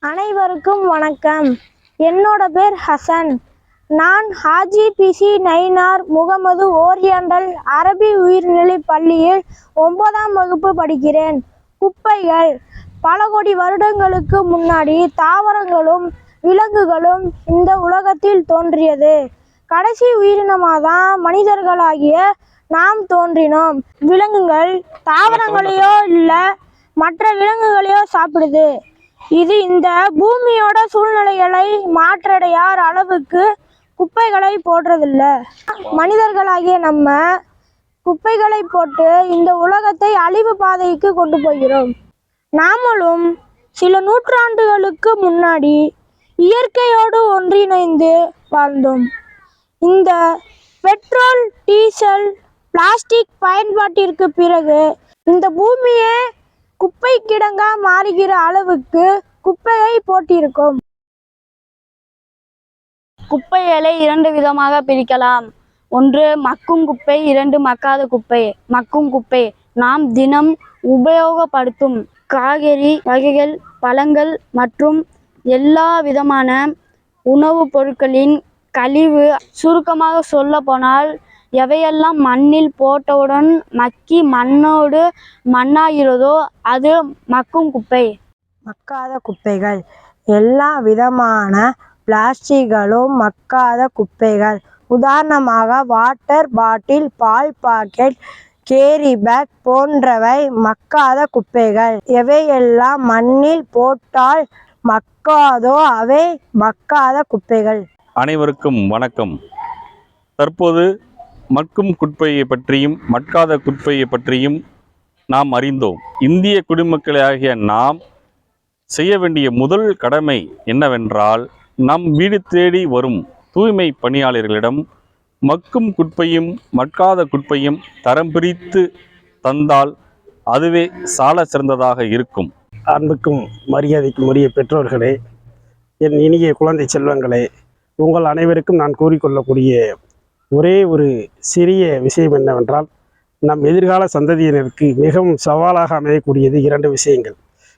அனைவருக்கும் வணக்கம். என்னோட பேர் ஹசன். நான் ஹாஜி பிசி நயினார் முகமது ஓரியண்டல் அரபி உயர்நிலை பள்ளியில் 9ஆம் வகுப்பு படிக்கிறேன். குப்பைகள் பல கோடி வருடங்களுக்கு முன்னாடி தாவரங்களும் விலங்குகளும் இந்த உலகத்தில் தோன்றியது. கடைசி உயிரினமாக தான் மனிதர்களாகிய நாம் தோன்றினோம். விலங்குகள் தாவரங்களையோ இல்லை மற்ற விலங்குகளையோ சாப்பிடுது. இது இந்த பூமியோட சூழ்நிலைகளை மாற்றடையார் அளவுக்கு குப்பைகளை போடுறதில்ல. மனிதர்களாகிய நம்ம குப்பைகளை போட்டு இந்த உலகத்தை அழிவு பாதைக்கு கொண்டு போகிறோம். நாமளும் சில நூற்றாண்டுகளுக்கு முன்னாடி இயற்கையோடு ஒன்றிணைந்து வாழ்ந்தோம். இந்த பெட்ரோல், டீசல், பிளாஸ்டிக் பயன்பாட்டிற்கு பிறகு இந்த பூமியே குப்பை கிடங்கா மாறுகிற அளவுக்கு குப்பையை போட்டிருக்கோம். குப்பைகளை 2 விதமாக பிரிக்கலாம். ஒன்று மக்கும் குப்பை, 2 மக்காத குப்பை. மக்கும் குப்பை நாம் தினம் உபயோகப்படுத்தும் காய்கறி வகைகள், பழங்கள் மற்றும் எல்லா விதமான உணவுப் பொருட்களின் கழிவு. சுருக்கமாக சொல்ல போனால் எவையெல்லாம் மண்ணில் போட்டவுடன் மக்கி மண்ணோடு மண்ணாகிறதோ அது மக்கும் குப்பை. மக்காத குப்பைகள் எல்லா விதமான பிளாஸ்டிக்களும் மக்காத குப்பைகள். உதாரணமாக வாட்டர் பாட்டில், பால் பாக்கெட், கேரி பேக் போன்றவை மக்காத குப்பைகள். எவையெல்லாம் மண்ணில் போட்டால் மக்காதோ அவை மக்காத குப்பைகள். அனைவருக்கும் வணக்கம். தற்போது மக்கும் குப்பையை பற்றியும் மட்காத குப்பையை பற்றியும் நாம் அறிந்தோம். இந்திய குடிமக்களாகிய நாம் செய்ய வேண்டிய முதல் கடமை என்னவென்றால், நம் வீடு தேடி வரும் தூய்மை பணியாளர்களிடம் மக்கும் குப்பையும் மட்காத குப்பையும் தரம் பிரித்து தந்தால் அதுவே சால சிறந்ததாக இருக்கும். அன்புக்கும் மரியாதைக்கும் உரிய பெற்றோர்களே, என் இனிய குழந்தை செல்வங்களே, உங்கள் அனைவருக்கும் நான் கூறிக்கொள்ளக்கூடிய ஒரே ஒரு சிறிய விஷயம் என்னவென்றால், நம் எதிர்கால சந்ததியினருக்கு மிகவும் சவாலாக அமையக்கூடியது 2 விஷயங்கள்.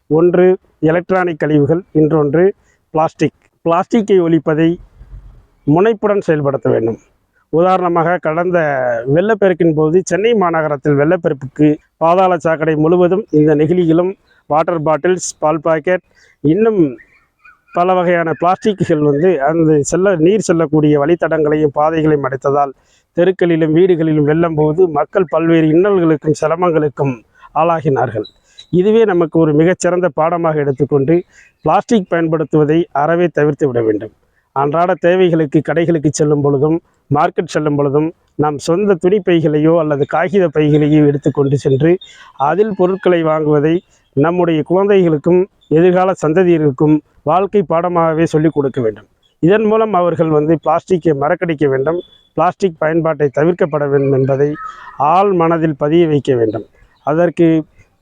ஒன்று எலக்ட்ரானிக் கழிவுகள், இன்னொன்று பிளாஸ்டிக். பிளாஸ்டிக்கை ஒழிப்பதை முனைப்புடன் செயல்படுத்த வேண்டும். உதாரணமாக கடந்த வெள்ளப்பெருக்கின் போது சென்னை மாநகரத்தில் வெள்ளப்பெருப்புக்கு பாதாள சாக்கடை முழுவதும் இந்த நெகிழிகளும், வாட்டர் பாட்டில்ஸ், பால் பாக்கெட், இன்னும் பல வகையான பிளாஸ்டிக்குகள் அந்த நீர் செல்லக்கூடிய வழித்தடங்களையும் பாதைகளையும் அடைத்ததால் தெருக்களிலும் வீடுகளிலும் வெள்ளம் போது மக்கள் பல்வேறு இன்னல்களுக்கும் சிரமங்களுக்கும் ஆளாகினார்கள். இதுவே நமக்கு ஒரு மிகச்சிறந்த பாடமாக எடுத்துக்கொண்டு பிளாஸ்டிக் பயன்படுத்துவதை அறவே தவிர்த்து விட வேண்டும். அன்றாட தேவைகளுக்கு கடைகளுக்கு செல்லும் பொழுதும், மார்க்கெட் செல்லும் பொழுதும் நாம் சொந்த துணிப்பைகளையோ அல்லது காகித பைகளையோ எடுத்துக்கொண்டு சென்று அதில் பொருட்களை வாங்குவதை நம்முடைய குழந்தைகளுக்கும் எதிர்கால சந்ததியினருக்கும் வாழ்க்கை பாடமாகவே சொல்லிக் கொடுக்க வேண்டும். இதன் மூலம் அவர்கள் பிளாஸ்டிக்கை மறக்கடிக்க வேண்டும், பிளாஸ்டிக் பயன்பாட்டை தவிர்க்கப்பட வேண்டும் என்பதை ஆழ் மனதில் பதிய வைக்க வேண்டும். அதற்கு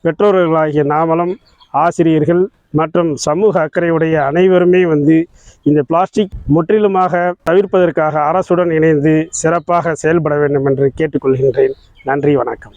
பெற்றோர்களாகிய நாமளும், ஆசிரியர்கள் மற்றும் சமூக அக்கறையுடைய அனைவருமே இந்த பிளாஸ்டிக் முற்றிலுமாக தவிர்ப்பதற்காக அரசுடன் இணைந்து சிறப்பாக செயல்பட வேண்டும் என்று கேட்டுக்கொள்கின்றேன். நன்றி, வணக்கம்.